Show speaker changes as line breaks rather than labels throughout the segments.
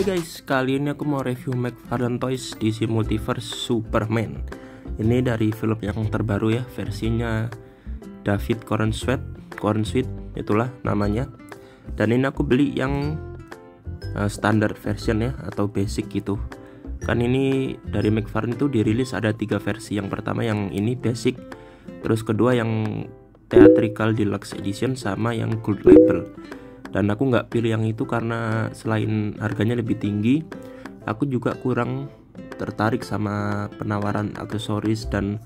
guys, kali ini aku mau review McFarlane Toys DC Multiverse Superman. Ini dari film yang terbaru ya, versinya David Corenswet itulah namanya. Dan ini aku beli yang standard version ya, atau basic gitu. Kan ini dari McFarlane itu dirilis ada 3 versi. Yang pertama yang ini basic, terus kedua yang theatrical deluxe edition, sama yang gold label. Dan aku nggak pilih yang itu karena selain harganya lebih tinggi, aku juga kurang tertarik sama penawaran aksesoris dan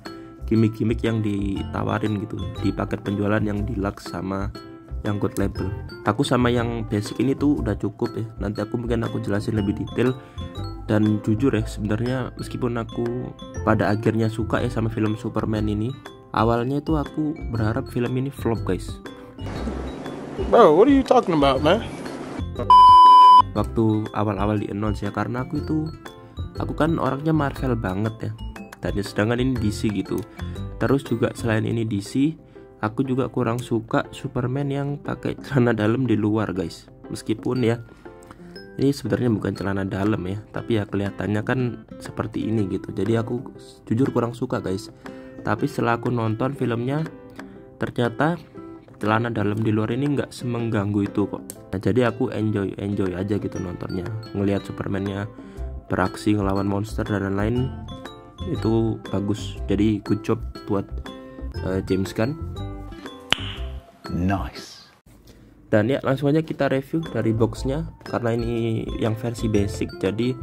gimmick-gimmick yang ditawarin gitu di paket penjualan yang deluxe sama yang gold label. Aku sama yang basic ini tuh udah cukup ya. Nanti mungkin aku jelasin lebih detail. Dan jujur ya, sebenarnya meskipun aku pada akhirnya suka ya sama film Superman ini, awalnya itu aku berharap film ini flop guys.
Bro, what are you talking about, man?
Waktu awal-awal di announce ya, karena aku kan orangnya Marvel banget ya. Dan sedangkan ini DC gitu. Terus juga selain ini DC, aku juga kurang suka Superman yang pakai celana dalam di luar guys. Meskipun ya ini sebenarnya bukan celana dalam ya, tapi ya kelihatannya kan seperti ini gitu. Jadi aku jujur kurang suka guys. Tapi setelah aku nonton filmnya, ternyata celana dalam di luar ini nggak semengganggu itu kok. Nah, jadi aku enjoy aja gitu nontonnya, ngelihat Superman-nya beraksi ngelawan monster dan lain-lain, itu bagus. Jadi good job buat James Gunn.
Nice.
Dan ya langsung aja kita review dari boxnya, karena ini yang versi basic. Jadi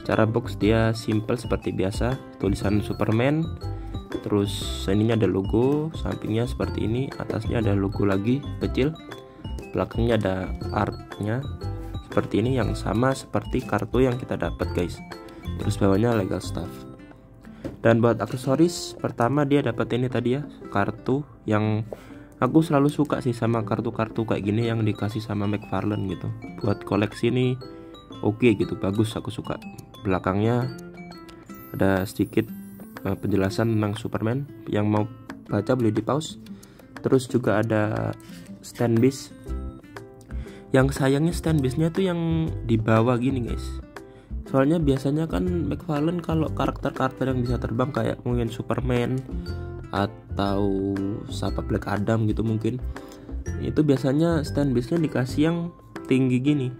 cara box dia simple seperti biasa, tulisan Superman. Terus ininya ada logo, sampingnya seperti ini, atasnya ada logo lagi kecil, belakangnya ada artnya seperti ini yang sama seperti kartu yang kita dapat guys. Terus bawahnya legal stuff. Dan buat aksesoris, pertama dia dapat ini tadi ya, kartu yang aku selalu suka sih sama kartu-kartu kayak gini yang dikasih sama McFarlane gitu. Buat koleksi ini oke gitu, bagus, aku suka. Belakangnya ada sedikit penjelasan tentang Superman, yang mau baca boleh di pause. Terus juga ada stand base, yang sayangnya stand base-nya tuh yang di bawah gini guys. Soalnya biasanya kan McFarlane kalau karakter-karakter yang bisa terbang kayak mungkin Superman atau siapa Black Adam gitu mungkin, itu biasanya stand base-nya dikasih yang tinggi gini.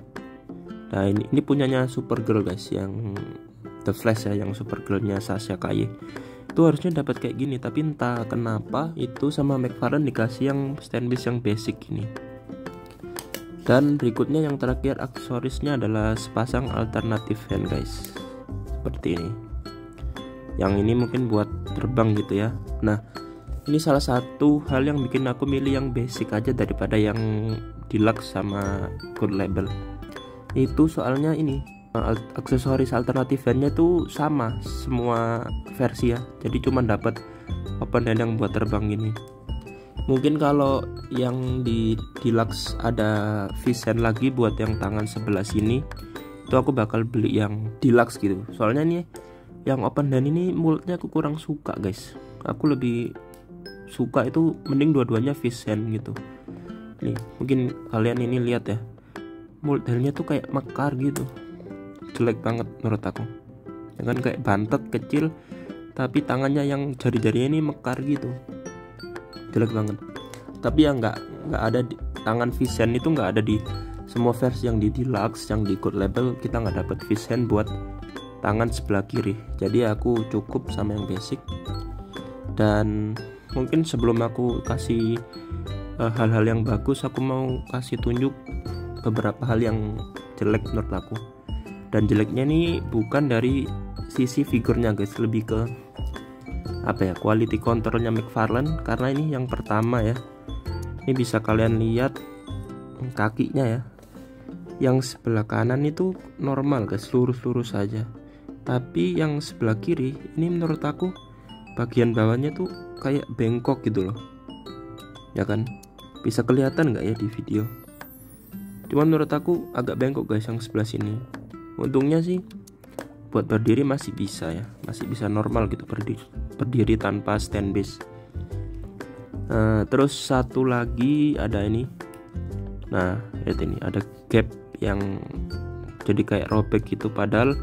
Nah ini punyanya Supergirl guys, yang The Flash ya, yang Supergirl-nya Sasha Calle. Itu harusnya dapat kayak gini, tapi entah kenapa itu sama McFarlane dikasih yang stand base yang basic gini. Dan berikutnya yang terakhir aksesorisnya adalah sepasang alternatif hand guys, seperti ini. Yang ini mungkin buat terbang gitu ya. Nah ini salah satu hal yang bikin aku milih yang basic aja daripada yang deluxe sama gold label. Itu soalnya ini aksesoris alternatif handnya tuh sama semua versi ya. Jadi cuma dapat open hand yang buat terbang gini. Mungkin kalau yang di deluxe ada fish hand lagi buat yang tangan sebelah sini, itu aku bakal beli yang deluxe gitu. Soalnya nih yang open hand ini mulutnya aku kurang suka guys. Aku lebih suka itu mending dua-duanya fish hand gitu. Nih mungkin kalian ini lihat ya, mulut handnya tuh kayak mekar gitu, jelek banget menurut aku ya kan, kayak bantet kecil tapi tangannya yang jari-jarinya ini mekar gitu, jelek banget. Tapi ya nggak ada tangan fish hand itu nggak ada di semua versi yang di deluxe. Yang di gold label kita nggak dapat fish hand buat tangan sebelah kiri. Jadi aku cukup sama yang basic. Dan mungkin sebelum aku kasih hal-hal yang bagus, aku mau kasih tunjuk beberapa hal yang jelek menurut aku. Dan jeleknya nih bukan dari sisi figurnya guys, lebih ke apa ya, quality controlnya McFarlane. Karena ini yang pertama ya, ini bisa kalian lihat kakinya ya, yang sebelah kanan itu normal guys, lurus-lurus saja. Tapi yang sebelah kiri ini menurut aku bagian bawahnya tuh kayak bengkok gitu loh, ya kan, bisa kelihatan nggak ya di video? Cuman menurut aku agak bengkok guys yang sebelah sini. Untungnya sih buat berdiri masih bisa ya, masih bisa normal gitu berdiri tanpa stand base. Terus satu lagi ada ini. Nah lihat ini ada gap yang jadi kayak robek gitu, padahal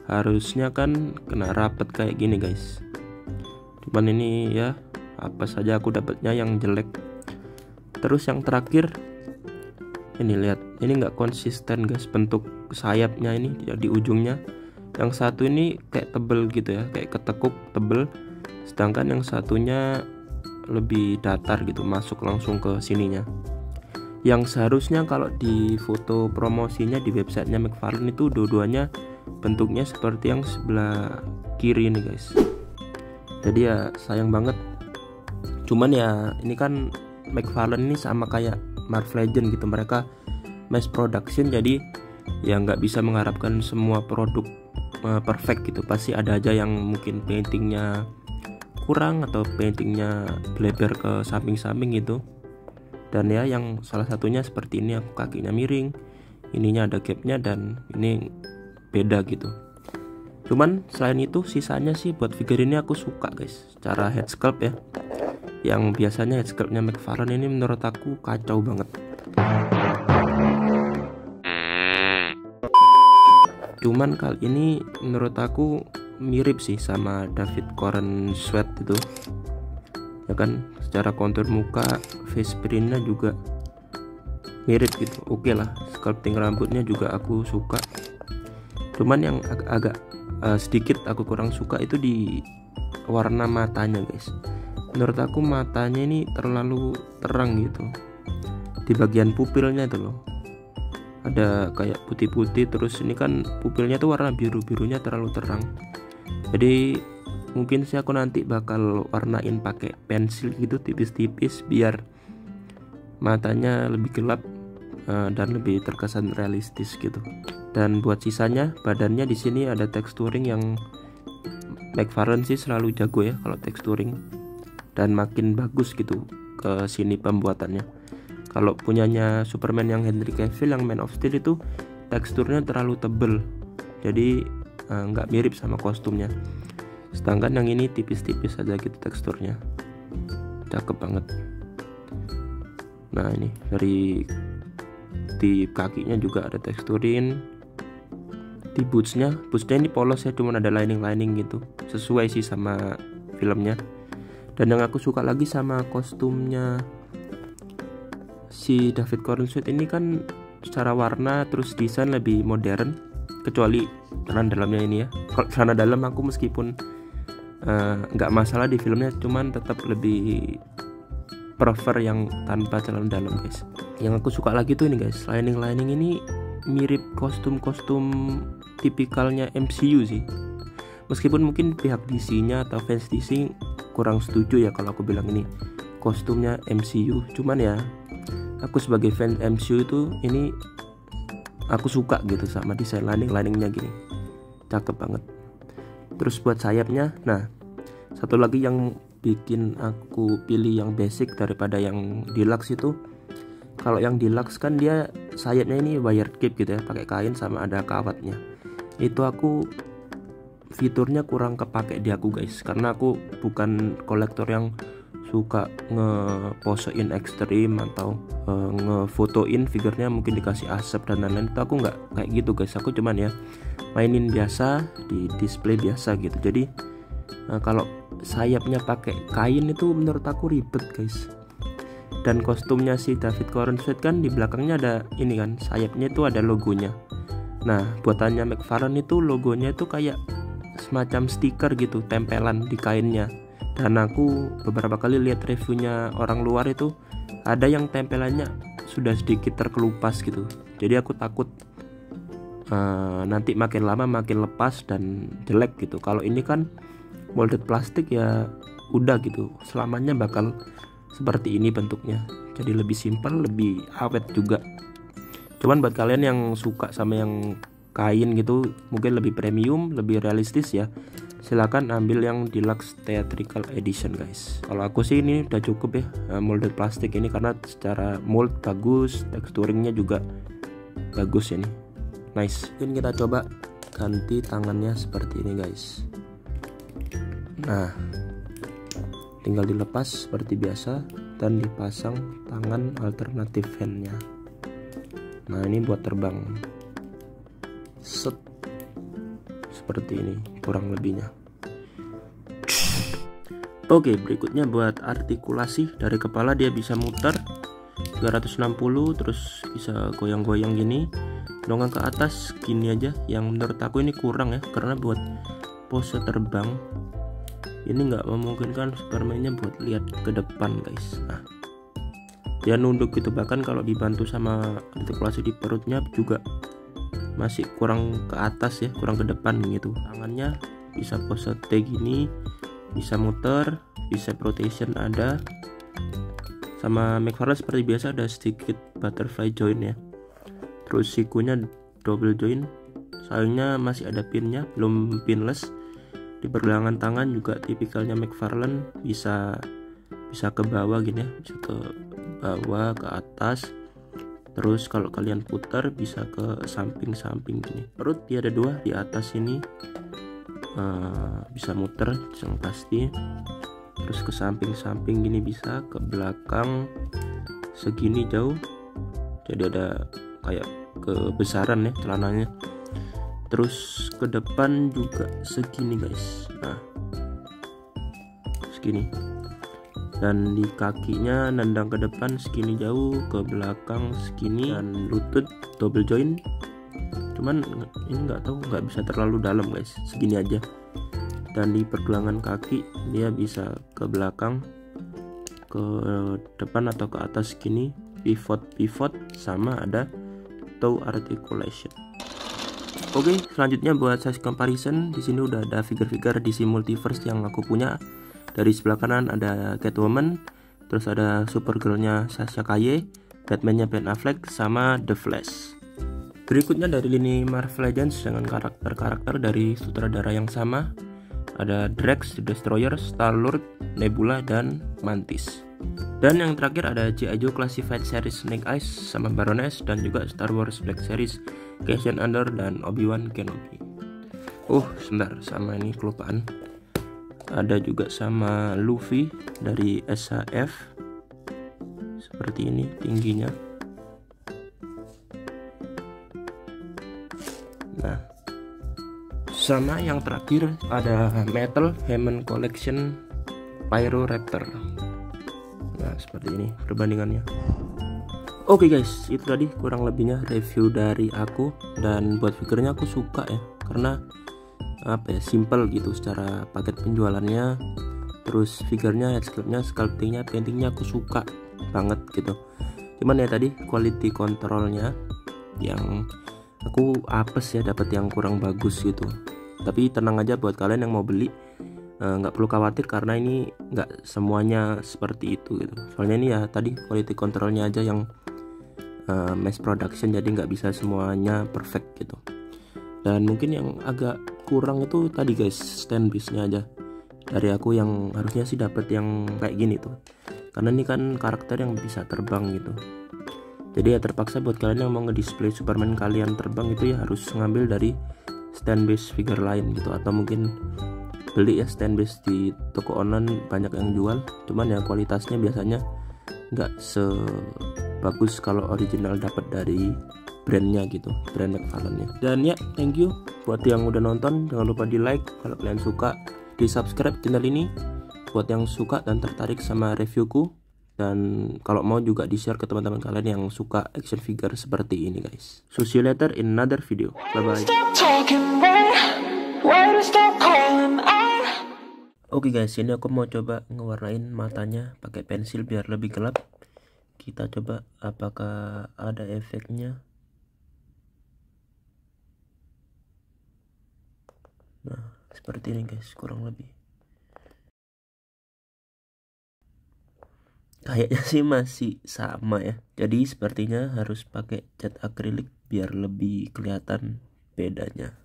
harusnya kan kena rapet kayak gini guys. Cuman ini ya apa saja aku dapatnya yang jelek. Terus yang terakhir ini, lihat, ini nggak konsisten guys bentuk sayapnya ini di ujungnya. Yang satu ini kayak tebel gitu ya, kayak ketekuk tebel, sedangkan yang satunya lebih datar gitu, masuk langsung ke sininya. Yang seharusnya kalau di foto promosinya di websitenya McFarlane itu dua-duanya bentuknya seperti yang sebelah kiri ini guys. Jadi ya sayang banget. Cuman ya ini kan McFarlane ini sama kayak Marvel Legends gitu, mereka mass production, jadi ya nggak bisa mengharapkan semua produk perfect gitu. Pasti ada aja yang mungkin paintingnya kurang atau paintingnya bleber ke samping-samping gitu. Dan ya yang salah satunya seperti ini, aku kakinya miring, ininya ada gapnya, dan ini beda gitu. Cuman selain itu sisanya sih buat figure ini aku suka guys, cara head sculpt ya. Yang biasanya head sculptnya McFarlane ini menurut aku kacau banget. Cuman kali ini menurut aku mirip sih sama David Corenswet Sweat itu ya kan, secara kontur muka, face printnya juga mirip gitu. Oke lah, sculpting rambutnya juga aku suka. Cuman yang agak sedikit aku kurang suka itu di warna matanya guys. Menurut aku matanya ini terlalu terang gitu, di bagian pupilnya itu loh ada kayak putih-putih, terus ini kan pupilnya tuh warna biru-birunya terlalu terang. Jadi mungkin sih aku nanti bakal warnain pakai pensil gitu tipis-tipis biar matanya lebih gelap dan lebih terkesan realistis gitu. Dan buat sisanya badannya di sini ada texturing yang McFarlane sih selalu jago ya kalau texturing, dan makin bagus gitu ke sini pembuatannya. Kalau punyanya Superman yang Henry Cavill yang Man of Steel itu teksturnya terlalu tebel, jadi nggak mirip sama kostumnya. Sedangkan yang ini tipis-tipis aja gitu teksturnya, cakep banget. Nah ini dari di kakinya juga ada teksturin. Di bootsnya ini polos ya, cuman ada lining gitu, sesuai sih sama filmnya. Dan yang aku suka lagi sama kostumnya si David Corenswet ini kan secara warna terus desain lebih modern, kecuali celana dalamnya ini ya. Kalau celana dalam aku meskipun nggak masalah di filmnya, cuman tetap lebih prefer yang tanpa celana dalam guys. Yang aku suka lagi tuh ini guys, lining ini mirip kostum-kostum tipikalnya MCU sih. Meskipun mungkin pihak DC-nya atau fans DC kurang setuju ya kalau aku bilang ini kostumnya MCU, cuman ya aku sebagai fans MCU itu ini aku suka gitu sama desain liningnya gini, cakep banget. Terus buat sayapnya, nah satu lagi yang bikin aku pilih yang basic daripada yang deluxe itu, kalau yang deluxe kan dia sayapnya ini wire cape gitu ya, pakai kain sama ada kawatnya. Itu aku fiturnya kurang kepake di aku guys, karena aku bukan kolektor yang suka ngeposein ekstrim atau ngefotoin figurnya mungkin dikasih asap dan lain-lain. Itu aku nggak kayak gitu guys, aku cuman ya mainin biasa di display biasa gitu. Jadi kalau sayapnya pakai kain itu menurut aku ribet guys. Dan kostumnya si David Corenswet kan di belakangnya ada ini kan, sayapnya itu ada logonya. Nah buatannya McFarlane itu logonya itu kayak semacam stiker gitu, tempelan di kainnya. Dan aku beberapa kali lihat reviewnya orang luar itu ada yang tempelannya sudah sedikit terkelupas gitu. Jadi aku takut nanti makin lama makin lepas dan jelek gitu. Kalau ini kan molded plastik ya udah gitu, selamanya bakal seperti ini bentuknya. Jadi lebih simpel, lebih awet juga. Cuman buat kalian yang suka sama yang kain gitu, mungkin lebih premium, lebih realistis ya, silakan ambil yang deluxe theatrical edition guys. Kalau aku sih ini udah cukup ya, molded plastik ini, karena secara mold bagus, texturingnya juga bagus ini, nice. Mungkin kita coba ganti tangannya seperti ini guys. Nah tinggal dilepas seperti biasa dan dipasang tangan alternatif handnya. Nah ini buat terbang. Set. Seperti ini kurang lebihnya. Oke, berikutnya buat artikulasi. Dari kepala dia bisa muter 360, terus bisa goyang-goyang gini. Dongeng ke atas gini aja. Yang menurut aku ini kurang ya, karena buat pose terbang ini nggak memungkinkan Superman-nya buat lihat ke depan guys. Nah, dia nunduk gitu, bahkan kalau dibantu sama artikulasi di perutnya juga masih kurang ke atas ya, kurang ke depan gitu. Tangannya bisa pose T gini, bisa muter, bisa rotation ada. Sama McFarlane seperti biasa ada sedikit butterfly joint ya. Terus sikunya double joint, sayangnya masih ada pinnya, belum pinless. Di pergelangan tangan juga tipikalnya McFarlane, bisa ke bawah gini ya, bisa ke bawah, ke atas. Terus kalau kalian putar bisa ke samping-samping gini. Perut dia ada 2 di atas ini, bisa muter yang pasti. Terus ke samping-samping gini, bisa ke belakang segini jauh. Jadi ada kayak kebesaran ya celananya. Terus ke depan juga segini guys. Nah, segini. Dan di kakinya nendang ke depan segini jauh, ke belakang segini, dan lutut double joint. Cuman ini nggak bisa terlalu dalam guys, segini aja. Dan di pergelangan kaki dia bisa ke belakang, ke depan atau ke atas segini, pivot sama ada toe articulation. Oke, selanjutnya buat size comparison, di sini udah ada figure-figure DC Multiverse yang aku punya. Dari sebelah kanan ada Catwoman, terus ada Supergirl-nya Sasha Calle, Batman-nya Ben Affleck, sama The Flash. Berikutnya dari lini Marvel Legends dengan karakter-karakter dari sutradara yang sama, ada Drax, The Destroyer, Star-Lord, Nebula, dan Mantis. Dan yang terakhir ada G.I. Joe Classified Series Snake Eyes sama Baroness, dan juga Star Wars Black Series Cassian Andor dan Obi-Wan Kenobi. Sebentar, sama ini kelupaan. Ada juga sama Luffy dari SHF. Seperti ini tingginya. Nah, sama yang terakhir ada Metal Hammond Collection Pyro Raptor. Nah, seperti ini perbandingannya. Oke guys, itu tadi kurang lebihnya review dari aku. Dan buat figurnya aku suka ya, karena simple gitu secara paket penjualannya. Terus figurnya, headsculptnya, sculptingnya, paintingnya aku suka banget gitu. Cuman ya tadi quality controlnya yang aku apes ya, dapat yang kurang bagus gitu. Tapi tenang aja buat kalian yang mau beli, nggak perlu khawatir karena ini nggak semuanya seperti itu gitu. Soalnya ini ya tadi quality controlnya aja yang mass production, jadi nggak bisa semuanya perfect gitu. Dan mungkin yang agak kurang itu tadi guys, stand base-nya aja. Dari aku yang harusnya sih dapat yang kayak gini tuh, karena ini kan karakter yang bisa terbang gitu. Jadi ya terpaksa buat kalian yang mau ngedisplay Superman kalian terbang itu ya harus ngambil dari stand base figure lain gitu, atau mungkin beli ya stand base di toko online, banyak yang jual. Cuman ya kualitasnya biasanya nggak sebagus kalau original dapat dari brandnya gitu, brand McFarlane-nya. Dan ya, thank you buat yang udah nonton. Jangan lupa di like kalau kalian suka, di subscribe channel ini buat yang suka dan tertarik sama reviewku. Dan kalau mau juga di share ke teman-teman kalian yang suka action figure seperti ini guys. So see you later in another video. Bye bye. Oke guys, ini aku mau coba ngewarnain matanya pakai pensil biar lebih gelap. Kita coba apakah ada efeknya. Nah, seperti ini guys, kurang lebih. Kayaknya sih masih sama ya. Jadi sepertinya harus pakai cat akrilik biar lebih kelihatan bedanya.